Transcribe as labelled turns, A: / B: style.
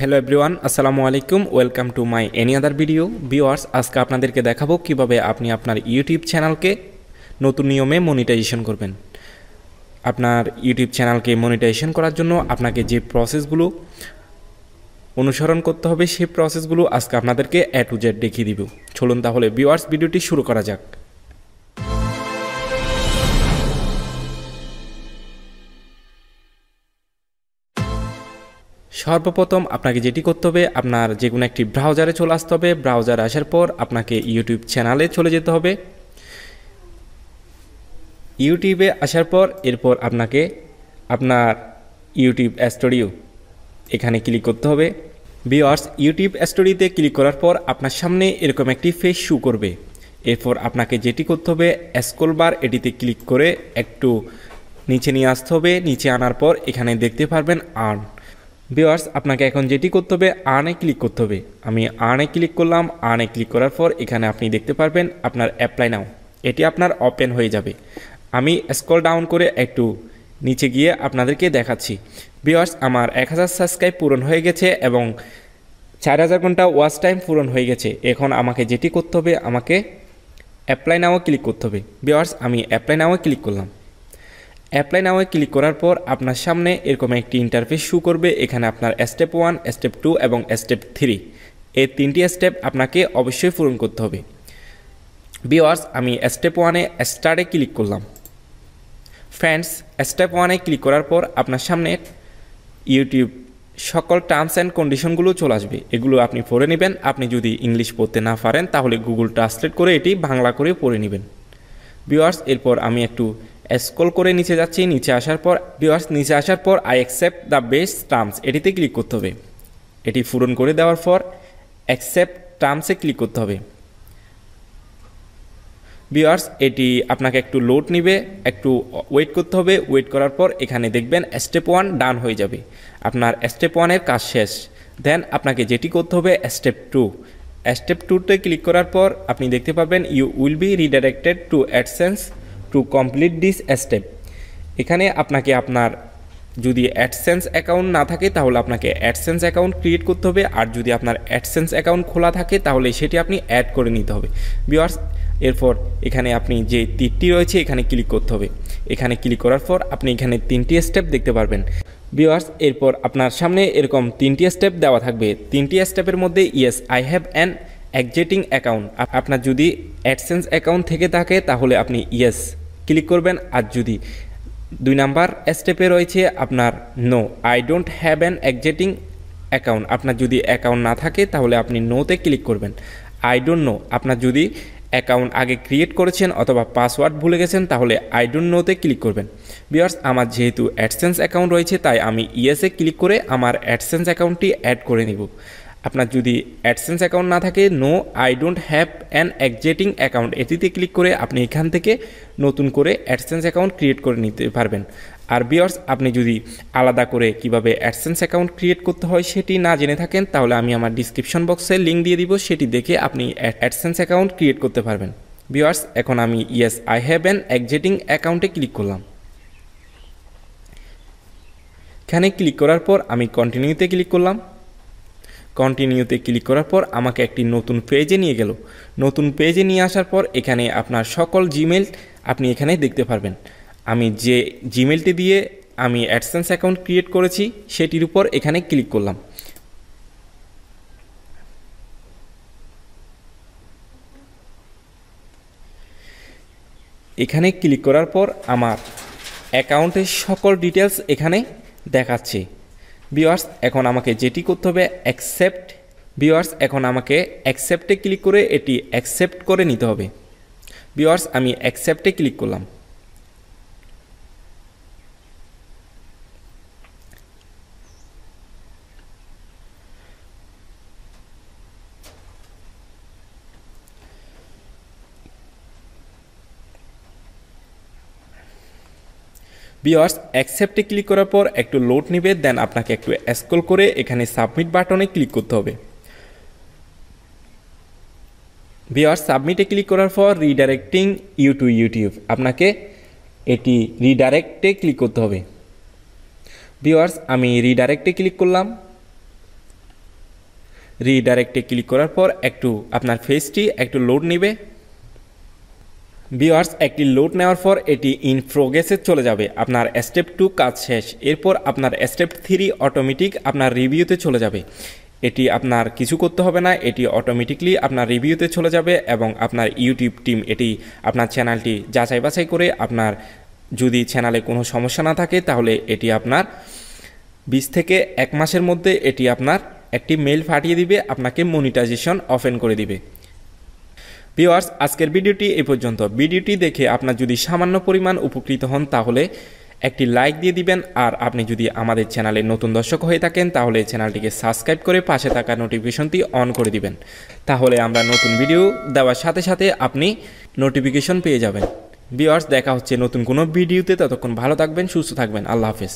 A: Hello everyone, আসসালামু আলাইকুম। Welcome to my any other video. Viewers, আজকে আপনাদেরকে দেখাবো কিভাবে আপনি আপনার ইউটিউব চ্যানেলকে নতুন নিয়মে মনিটাইজেশন করবেন। আপনার ইউটিউব চ্যানেলকে মনিটাইজেশন করার জন্য আপনাকে যে প্রসেসগুলো অনুসরণ করতে হবে সেই প্রসেসগুলো আজকে আপনাদেরকে এ টু জেড দেখিয়ে দিব। চলুন তাহলে ভিউয়ার্স, ভিডিওটি শুরু করা যাক। সর্বপ্রথম আপনাকে যেটি করতে হবে, আপনার যে কোনো একটি ব্রাউজারে চলে আসতে হবে। ব্রাউজারে আসার পর আপনাকে ইউটিউব চ্যানেলে চলে যেতে হবে। ইউটিউবে আসার পর এরপর আপনাকে আপনার ইউটিউব স্টুডিও এখানে ক্লিক করতে হবে। ভিউয়ার্স, ইউটিউব স্টুডিওতে ক্লিক করার পর আপনার সামনে এরকম একটি ফেস শো করবে। এরপর আপনাকে যেটি করতে হবে, স্ক্রল বার এটিতে ক্লিক করে একটু নিচে নিয়ে আসতে হবে। নিচে আনার পর এখানে দেখতে পারবেন আর্ন। ভিউয়ার্স, আপনাকে এখন যেটি করতে হবে, আর্নে ক্লিক করতে হবে। আমি আর্নে ক্লিক করলাম। আর্নে ক্লিক করার পর এখানে আপনি দেখতে পারবেন আপনার অ্যাপ্লাই নাও, এটি আপনার ওপেন হয়ে যাবে। আমি স্ক্রল ডাউন করে একটু নিচে গিয়ে আপনাদেরকে দেখাচ্ছি। ভিউয়ার্স, আমার 1000 সাবস্ক্রাইব পূরণ হয়ে গেছে এবং 4000 ঘন্টা ওয়াচ টাইম পূরণ হয়ে গেছে। এখন আমাকে যেটি করতে হবে, আমাকে অ্যাপ্লাই নাও ক্লিক করতে হবে। ভিউয়ার্স, আমি অ্যাপ্লাই নাও ক্লিক করলাম। অ্যাপ্লাই নাও ক্লিক করার পর আপনার সামনে এরকম একটি ইন্টারফেস শো করবে। এখানে আপনার স্টেপ 1, স্টেপ 2 এবং স্টেপ 3 এই তিনটি স্টেপ আপনাকে অবশ্যই পূরণ করতে হবে। ভিউয়ার্স, আমি স্টেপ 1-এ স্টার্টে ক্লিক করলাম। ফ্রেন্ডস, স্টেপ 1-এ ক্লিক করার পর আপনার সামনে ইউটিউব সকল টার্মস অ্যান্ড কন্ডিশনগুলো চলে আসবে। এগুলো আপনি পড়ে নেবেন। আপনি যদি ইংলিশ পড়তে না পারেন তাহলে গুগল ট্রান্সলেট করে এটি বাংলা করে পড়ে নেবেন। ভিউয়ার্স, এরপর আমি একটু স্ক্রল করে নিচে যাচ্ছি। নিচে আসার পর ভিউয়ার্স, নিচে আসার পর I accept the best terms এটিতে ক্লিক করতে হবে। এটি পূরণ করে দেওয়ার পর অ্যাকসেপ্ট টার্মসে ক্লিক করতে হবে। ভিউয়ার্স, এটি আপনাকে একটু লোড নেবে, একটু ওয়েট করতে হবে। ওয়েট করার পর এখানে দেখবেন স্টেপ 1 ডান হয়ে যাবে। আপনার স্টেপ 1-এর কাজ শেষ। দেন আপনাকে যেটি করতে হবে, স্টেপ 2। স্টেপ 2-তে ক্লিক করার পর আপনি দেখতে পাবেন you will be redirected to AdSense to complete this step. এখানে আপনাকে আপনার যদি অ্যাডসেন্স অ্যাকাউন্ট না থাকে তাহলে আপনাকে অ্যাডসেন্স অ্যাকাউন্ট ক্রিয়েট করতে হবে। আর যদি আপনার অ্যাডসেন্স অ্যাকাউন্ট খোলা থাকে তাহলে সেটি আপনি অ্যাড করে নিতে হবে। ভিউয়ার্স, এরপর এখানে আপনি যে তীরটি রয়েছে এখানে ক্লিক করতে হবে। এখানে ক্লিক করার পর আপনি এখানে 3টি স্টেপ দেখতে পারবেন। ভিউয়ার্স, এরপর আপনার সামনে এরকম 3টি স্টেপ দেওয়া থাকবে। 3টি স্টেপের মধ্যে yes I have an existing account, আপনার যদি অ্যাডসেন্স অ্যাকাউন্ট থেকে থাকে তাহলে আপনি ইয়েস ক্লিক করবেন। আর যদি 2 নাম্বার স্টেপে রয়েছে আপনার no I don't have an existing account, আপনার যদি অ্যাকাউন্ট না থাকে তাহলে আপনি নোতে ক্লিক করবেন। আই ডোন্ট নো, আপনার যদি অ্যাকাউন্ট আগে ক্রিয়েট করেছেন অথবা পাসওয়ার্ড ভুলে গেছেন তাহলে আই ডোন্ট নোতে ক্লিক করবেন। ভিউয়ার্স, আমার যেহেতু অ্যাডসেন্স অ্যাকাউন্ট রয়েছে তাই আমি ইয়েসে ক্লিক করে আমার অ্যাডসেন্স অ্যাকাউন্টটি অ্যাড করে নিব। আপনার যদি অ্যাডসেন্স অ্যাকাউন্ট না থাকে, no I don't have an existing account এটিতে ক্লিক করে আপনি এখান থেকে নতুন করে অ্যাডসেন্স অ্যাকাউন্ট ক্রিয়েট করে নিতে পারবেন। আর ভিউয়ার্স, আপনি যদি আলাদা করে কিভাবে অ্যাডসেন্স অ্যাকাউন্ট ক্রিয়েট করতে হয় সেটি না জেনে থাকেন তাহলে আমি আমার ডিসক্রিপশন বক্সে লিঙ্ক দিয়ে দিব, সেটি দেখে আপনি অ্যাডসেন্স অ্যাকাউন্ট ক্রিয়েট করতে পারবেন। ভিউয়ার্স, এখন আমি yes I have an existing অ্যাকাউন্টে ক্লিক করলাম। এখানে ক্লিক করার পর আমি কন্টিনিউতে ক্লিক করলাম। কন্টিনিউতে ক্লিক করার পর আমাকে একটি নতুন পেজে নিয়ে গেল। নতুন পেজে নিয়ে আসার পর এখানে আপনার সকল জিমেল আপনি এখানে দেখতে পারবেন। আমি যে জিমেলটি দিয়ে আমি অ্যাডসেন্স অ্যাকাউন্ট ক্রিয়েট করেছি সেটির উপর এখানে ক্লিক করলাম। এখানে ক্লিক করার পর আমার অ্যাকাউন্টের সকল ডিটেলস এখানে দেখাচ্ছে। ভিউয়ার্স, এখন আমাকে যেটি করতে হবে অ্যাকসেপ্ট। ভিউয়ার্স, এখন আমাকে অ্যাকসেপ্টে ক্লিক করে এটি অ্যাকসেপ্ট করে নিতে হবে। ভিউয়ার্স, আমি অ্যাকসেপ্টে ক্লিক করলাম। ভিউয়ার্স, অ্যাকসেপ্টে ক্লিক করার পর একটু লোড নেবে। দেন আপনাকে একটু স্ক্রল করে এখানে সাবমিট বাটনে ক্লিক করতে হবে। ভিউয়ার্স, সাবমিটে ক্লিক করার পর রিডাইরেক্টিং ইউ টু ইউটিউব, আপনাকে এটি রিডাইরেক্টে ক্লিক করতে হবে। ভিউয়ার্স, আমি রিডাইরেক্টে ক্লিক করলাম। রিডাইরেক্টে ক্লিক করার পর একটু আপনার ফেসটি একটু লোড নেবে। ভিউয়ার্স, একটি লোড নেওয়ার পর এটি ইন প্রোগ্রেসে চলে যাবে। আপনার স্টেপ 2 কাজ শেষ। এরপর আপনার স্টেপ 3 অটোমেটিক আপনার রিভিউতে চলে যাবে। এটি আপনার কিছু করতে হবে না, এটি অটোমেটিকলি আপনার রিভিউতে চলে যাবে এবং আপনার ইউটিউব টিম এটি আপনার চ্যানেলটি যাচাই বাছাই করে আপনার যদি চ্যানেলে কোনো সমস্যা না থাকে তাহলে এটি আপনার 20 থেকে 1 মাসের মধ্যে এটি আপনার একটি মেইল পাঠিয়ে দিবে, আপনাকে মনিটাইজেশন ওপেন করে দিবে। ভিউয়ার্স, আজকের ভিডিওটি এই পর্যন্ত। ভিডিওটি দেখে আপনার যদি সামান্য পরিমাণ উপকৃত হন তাহলে একটি লাইক দিয়ে দিবেন। আর আপনি যদি আমাদের চ্যানেলে নতুন দর্শক হয়ে থাকেন তাহলে চ্যানেলটিকে সাবস্ক্রাইব করে পাশে থাকা নোটিফিকেশনটি অন করে দিবেন। তাহলে আমরা নতুন ভিডিও দেওয়ার সাথে সাথে আপনি নোটিফিকেশন পেয়ে যাবেন। ভিউয়ার্স, দেখা হচ্ছে নতুন কোনো ভিডিওতে। ততক্ষণ ভালো থাকবেন, সুস্থ থাকবেন। আল্লাহ হাফেজ।